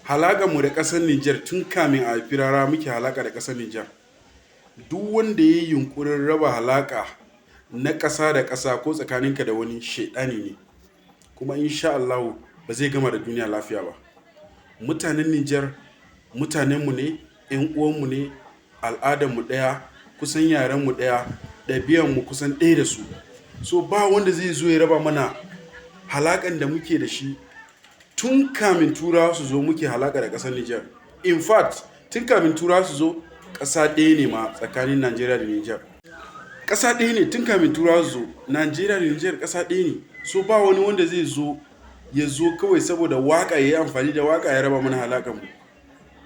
mu da ƙasar Nijar tun kamin a firara muke halaka da ƙasar Nijar. Duk wanda ya yi yunkurin raba halaka na ƙasa da ƙasa ko tsakaninka da wani shaidani ne, kuma insha Allah ba zai gama da duniya lafiya ba. Mutanen Nijar mutanenmu ne, 'yan uwanmu ne, al'adarmu ɗaya, kusan yarenmu ɗaya, ɗabi'anmu kusan ɗaya da su. So ba wanda zai zo ya raba mana halakan da muke da shi. Tun kamin turawa su zo muke halaka da ƙasar Nijar. In fact, tun kamin turawa su zo ƙasa ɗaya ne ma tsakanin Najeriya da Nijar. Ƙasa ɗaya ne tun kamin turawa su zo. Najeriya da Nijar ƙasa ɗaya ne. So ba wani wanda zai zo ya zo kawai saboda waƙa ya yi amfani da waƙa ya raba mana halakan mu.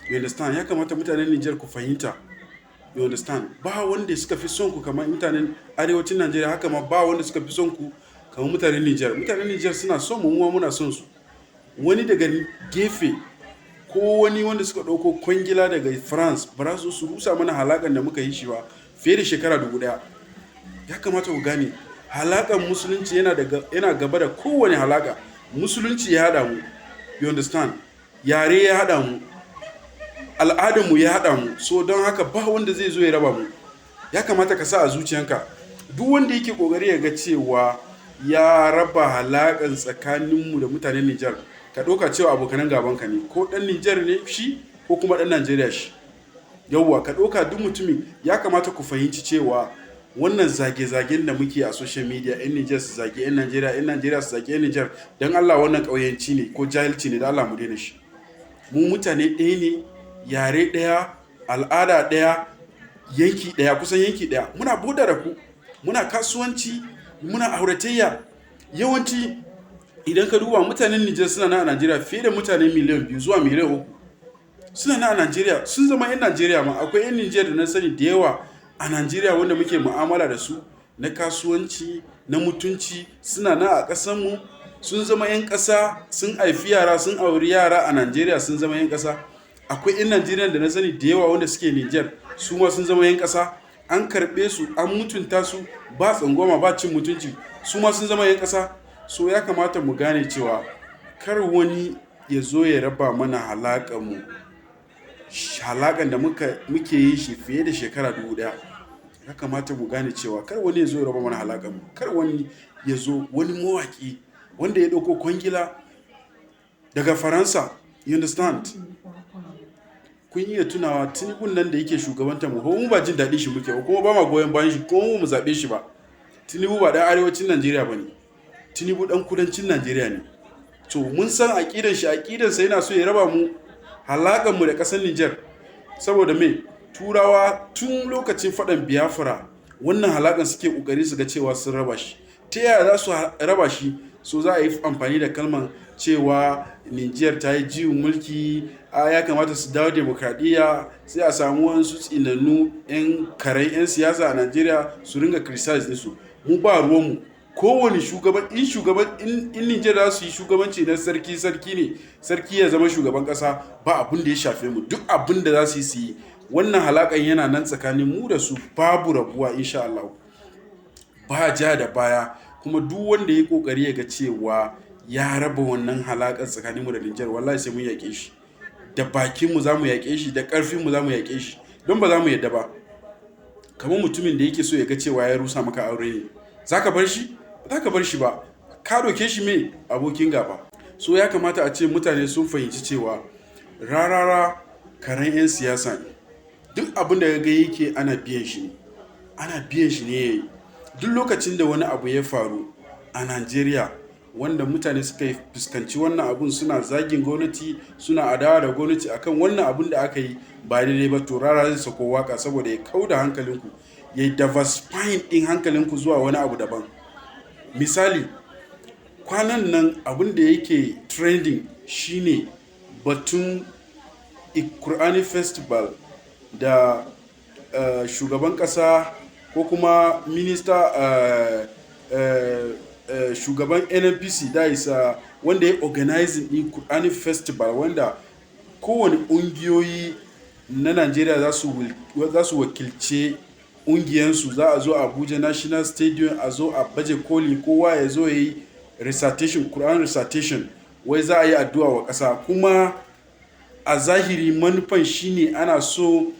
You understand? Ya kamata mutanen Nijar ku fahimta. You understand? Ba wanda suka fi son ku kamar mutanen arewacin Najeriya, haka ma ba wanda suka fi son ku kamar mutanen Nijar. Mutanen Nijar suna son mu, mu muna son su. Wani daga gefe ko wani wanda suka ɗauko kwangila daga France ba za su rusa mana halakan da muka yi shi ba fiye da shekara 1000. Ya kamata ku gane halakan musulunci yana gaba da kowane halaka. Musulunci ya haɗa mu. You understand? Yare ya haɗa mu. Al'adarmu ya haɗa mu. So don haka ba wanda zai zo ya raba mu. Ya kamata ka sa a zuciyanka duk wanda yake ƙoƙari ya ga cewa ya raba halakan tsakaninmu da mutanen Nijar, ka ɗauka cewa abokanan gabanka ne, ko ɗan Nijar ne shi ko kuma ɗan Najeriya shi. Yawwa, ka ɗauka duk mutumin. Ya kamata ku fahimci cewa wannan zage-zagen da muke a social media, 'yan Nijar su zage 'yan Najeriya, 'yan Najeriya su zage 'yan Nijar, don Allah wannan ƙauyanci ne ko jahilci ne, da Allah mu daina shi. Mu mutane ɗaya ne, yare ɗaya, al'ada ɗaya, yanki ɗaya, kusan yanki ɗaya. Muna buɗe da ku, muna kasuwanci, muna auratayya. Yawanci idan ka duba mutanen Nijar suna na a Najeriya fiye da mutane miliyan 2 zuwa miliyan 3 suna na a Najeriya, sun zama 'yan Najeriya ma. Akwai 'yan Nijar da na sani da yawa a Najeriya wanda muke mu'amala da su na kasuwanci, na mutunci, suna na a ƙasanmu, sun zama 'yan ƙasa, sun haifi yara, sun auri yara a Najeriya, sun zama 'yan ƙasa. Akwai 'yan Najeriya da na sani da yawa wanda suke Nijar, su ma sun zama 'yan ƙasa. An karɓe su, an mutunta su, ba tsangwama, ba cin mutunci, su ma sun zama 'yan ƙasa. So ya kamata mu gane cewa kar wani ya zo ya raba mana halakanmu, halakan da muke yi shi fiye da shekara 1000. Ya kamata mu gane cewa kar wani ya zo ya raba mana halakanmu. Kar wani ya zo, wani mawaƙi wanda ya ɗauko kwangila daga Faransa. You understand? Kun iya tunawa Tinubun nan da yake shugabantar mu, mu ba jin daɗin shi muke ba, kuma ba ma goyon bayan shi, kuma mu zaɓe shi ba. Tinubu ba ɗan arewacin Najeriya ba ne. Tinubu ɗan kudancin Najeriya ne. To mun san aƙidan shi, aƙidansa yana so ya raba mu halakan mu da ƙasar Nijar. Saboda me? Turawa tun lokacin faɗan Biafra wannan halakan suke ƙoƙari su ga cewa sun raba shi. Ta yaya za su raba shi? So za a yi amfani da kalman cewa Nijar ta yi juyin mulki, ya kamata su dawo demokradiyya, sai a samu wasu tsinannu 'yan karen 'yan siyasa a Najeriya su ringa criticize ɗinsu. Mu ba ruwanmu. Kowane shugaban in Nijar za su yi shugabanci na sarki ne, sarki ya zama shugaban ƙasa, ba abin da ya shafe mu. Duk abin da za su yi. Wannan halakan yana nan tsakanin mu da su, babu rabuwa insha Allah. Ba ja da baya. Kuma duk wanda ya yi ƙoƙari ya ga cewa ya raba wannan halakan tsakaninmu da Nijar, wallahi sai mun yaƙe shi. Da bakinmu za mu yaƙe shi, da ƙarfinmu za mu yaƙe shi, don ba za mu yadda ba. Kamar mutumin da yake so ya ga cewa ya rusa maka aure ne, za ka bar shi? Ba za ka bar shi ba. Ka doke shi me? Abokin gaba. So ya kamata a ce mutane sun fahimci cewa rarara karen 'yan siyasa ne. Duk abin da ga yake ana biyan shi ne. Ana biyan shi ne ya yi. Duk lokacin da wani abu ya faru a Najeriya wanda mutane suka fuskanci wannan abun, suna zagin gwamnati, suna adawa da gwamnati akan wannan abun da aka yi ba daidai ba, to rara zai sako waka saboda ya kauda hankalinku, ya diversifying din hankalinku zuwa wani abu daban. Misali, kwanan nan abin da yake trending shine batun Qur'ani Festival da shugaban ƙasa ko kuma minista shugaban NNPC da isa wanda ya organizing din Qur'ani Festival, wanda kowane ƙungiyoyi na Najeriya za su wakilce ƙungiyansu. Za a zo Abuja National Stadium, a zo a baje koli, kowa ya zo ya yi recitation, Quran recitation, wai za a yi addu'a wa ƙasa. Kuma a zahiri manufan shine ana so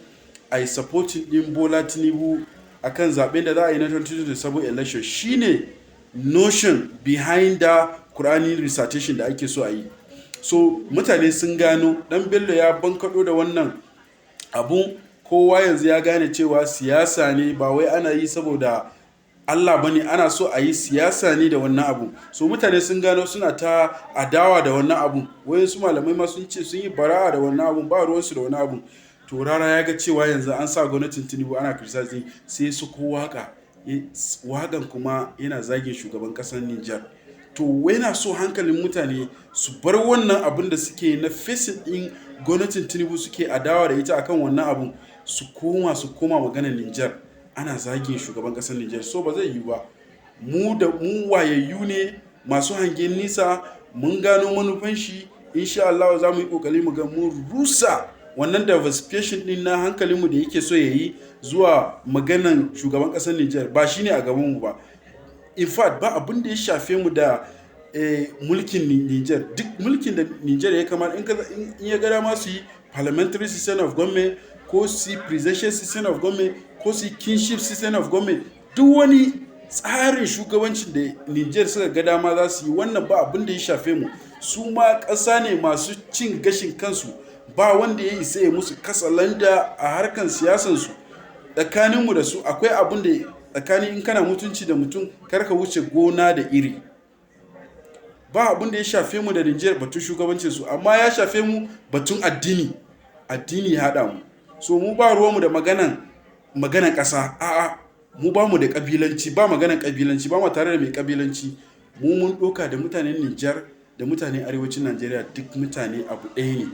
a yi supporting din Bola Tinubu akan zaben da za a yi na 2027 election, shine notion behind the Qur'ani recitation da ake so a yi. So mutane sun gano dan Bello ya bankado da wannan abun, kowa yanzu ya gane cewa siyasa ne, ba wai ana yi saboda Allah bane, ana so a yi siyasa ne da wannan abu. So mutane sun gano suna ta adawa da wannan abu, wayan su malamai ma sun ce sun yi bara'a da wannan abu, ba ruwansu da wannan abu. To Rara ya ga cewa yanzu an sa gwamnatin Tinubu ana criticize, sai su ko waƙan kuma yana zagin shugaban ƙasar Nijar. To yana so hankalin mutane su bar wannan abin da suke na facing din gwamnatin Tinubu suke adawa da ita akan wannan abun, su koma maganar Nijar, ana zagin shugaban ƙasar Nijar. So ba zai yiwu ba. Mu wayayyu ne, masu hangen nisa, mun gano manufan shi. Insha Allah za mu yi kokari mu ga mun rusa wannan diversification din na hankalinmu da yake so ya yi zuwa maganan shugaban ƙasar Nijar. Ba shine a gabanmu ba. In fact, ba abin da ya shafe mu da mulkin Nijar. Duk mulkin da Nijar ya kamata in ya ga dama su yi parliamentary system of government, ko su yi presidential system of government, ko su yi kingship system of government. Duk wani tsarin shugabancin da Nijar suka ga dama za su yi, wannan ba abin da ya shafe mu. Su ma ƙasa ne masu cin gashin kansu, ba wanda ya isa ya musu katsalanda a harkan siyasansu. Tsakaninmu da su akwai abin da tsakani, in kana mutunci da mutum karka wuce gona da iri. Ba abin da ya shafe mu da Nijar batun shugabancin su, amma ya shafe mu batun addini ya haɗa mu. So mu ba ruwanmu da maganan ƙasa, a'a, mu ba mu da ƙabilanci, ba maganan ƙabilanci, ba mu tare da mai ƙabilanci. Mu mun ɗauka da mutanen Nijar da mutanen arewacin Najeriya duk mutane abu ɗaya ne.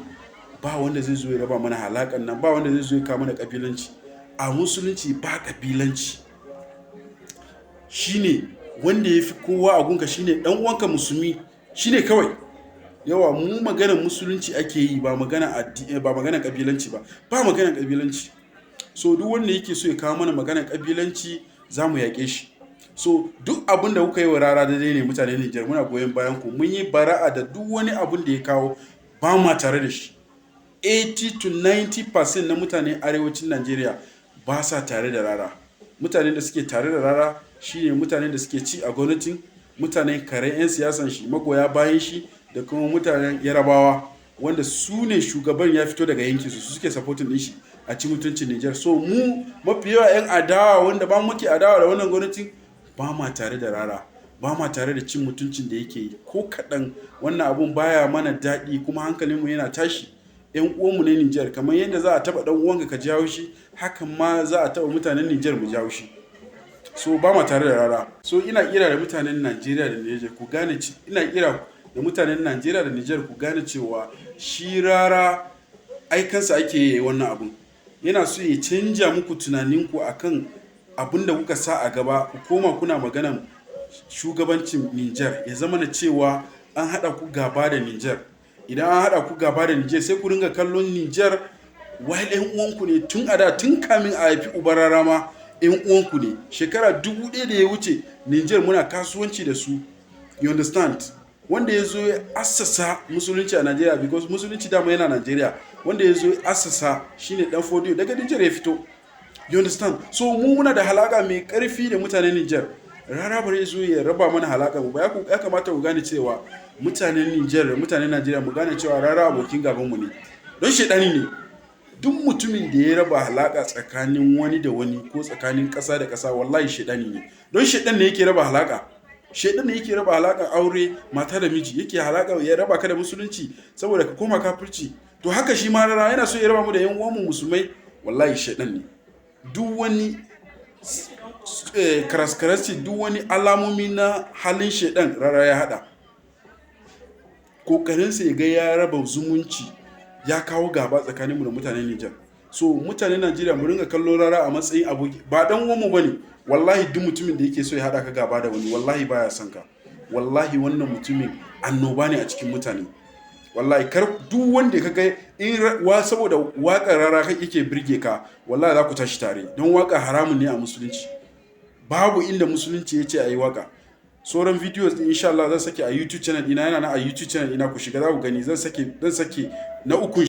Ba wanda zai zo ya raba mana halakan nan, ba wanda zai zo ya kawo mana ƙabilanci. A musulunci ba ƙabilanci. Shine wanda ya fi kowa a gunka shine dan uwanka musulmi, shine kawai. Yawa, mu maganar musulunci ake yi, ba maganar ƙabilanci ba. Ba maganar ƙabilanci. So duk wanda yake so ya kawo mana maganar ƙabilanci, za mu yaƙe shi. So duk abin da kuka yi wa Rara daidai ne mutanen Nijar, muna goyon bayan ku. Mun yi bara'a da duk wani abin da ya kawo, ba ma tare da shi. 80 to 90% na mutanen arewacin Najeriya ba sa tare da Rara. Mutanen da suke tare da Rara shine mutanen da suke ci a gwamnatin, mutanen karen 'yan siyasan shi, magoya bayan shi, da kuma mutanen Yarabawa, wanda su ne shugaban ya fito daga yankin su suke supporting din shi a ci mutuncin Nijar. So mu mafi yawa 'yan adawa wanda ba muke adawa da wannan gwamnatin, ba ma tare da Rara, ba ma tare da cin mutuncin da yake yi ko kaɗan. Wannan abun baya mana daɗi, kuma hankalinmu yana tashi. 'Yan uwanmu ne Nijar, kamar yadda za a taɓa ɗan uwanka ka jawo shi, hakan ma za a taɓa mutanen Nijar mu jawo shi. So ba ma tare da Rara. So ina kira da mutanen Najeriya da Nijar ku gane ku gane cewa shi Rara aikansa ake yi wannan abun. Yana so ya canja muku tunaninku akan abin da kuka sa a gaba, ku koma kuna maganan shugabancin Nijar, ya zama na cewa an haɗa ku gaba da Nijar. Idan an haɗa ku gaba da Nijar, sai ku ringa kallon Nijar wai ɗan uwanku ne tun a da, tun kamin a haifi uban Rara ma ɗan uwanku ne. Shekara 1000 da ya wuce Nijar muna kasuwanci da su. You understand? Wanda ya zo ya assasa musulunci a Najeriya, because musulunci dama yana Najeriya. Wanda ya zo ya assasa shine Dan Fodiyo, daga Nijar ya fito. You understand? So mu muna da halaka mai ƙarfi da mutanen Nijar. Rara bare zo ya raba mana halaka mu ba. Ya kamata ku gane cewa mutanen Nijar da mutanen Najeriya mu gane cewa Rara abokin gaban mu ne. Don shedani ne. Duk mutumin da ya raba halaka tsakanin wani da wani, ko tsakanin ƙasa da ƙasa, wallahi shedani ne. Don shedan ne yake raba halaka. Shedan ne yake raba halaka aure, mata da miji, yake halaka ya raba ka da musulunci saboda ka koma kafirci. To haka shi ma Rara yana so ya raba mu da yan uwan mu musulmai, wallahi shedan ne. Duk wani karaskarasi, duk wani alamomi na halin shedan Rara ya hada. Kokarinsa ya ga ya raba zumunci, ya kawo gaba tsakaninmu da mutanen Nijar. So mutanen Najeriya mu ringa kallon Rara a matsayin aboki, ba dan uwanmu bane. Wallahi duk mutumin da yake so ya hada ka gaba da wani, wallahi baya son ka. Wallahi wannan mutumin annoba ne a cikin mutane. Wallahi kar duk wanda ka ga saboda waƙar Rara yake birge ka, wallahi za ku tashi tare. Don waƙa haramun ne a musulunci. Babu inda musulunci ya ce a yi waƙa. Sauran videos din insha Allah zan sake a YouTube channel ina, yana na a YouTube channel ina, ku shiga za ku gani. Zan sake na uku.